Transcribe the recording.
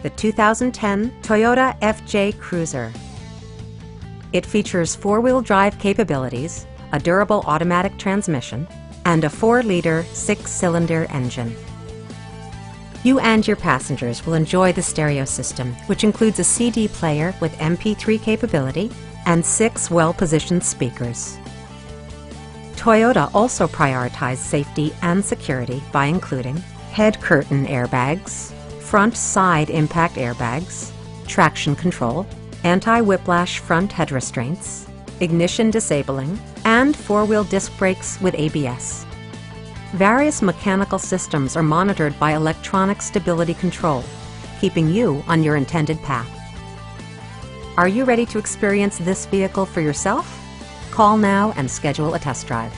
the 2010 Toyota FJ Cruiser. It features four-wheel drive capabilities, a durable automatic transmission, and a 4-liter 6-cylinder engine. You and your passengers will enjoy the stereo system, which includes a CD player with MP3 capability and 6 well-positioned speakers. Toyota also prioritized safety and security by including head curtain airbags, front side impact airbags, traction control, anti-whiplash front head restraints, ignition disabling, and 4-wheel disc brakes with ABS. Various mechanical systems are monitored by electronic stability control, keeping you on your intended path. Are you ready to experience this vehicle for yourself? Call now and schedule a test drive.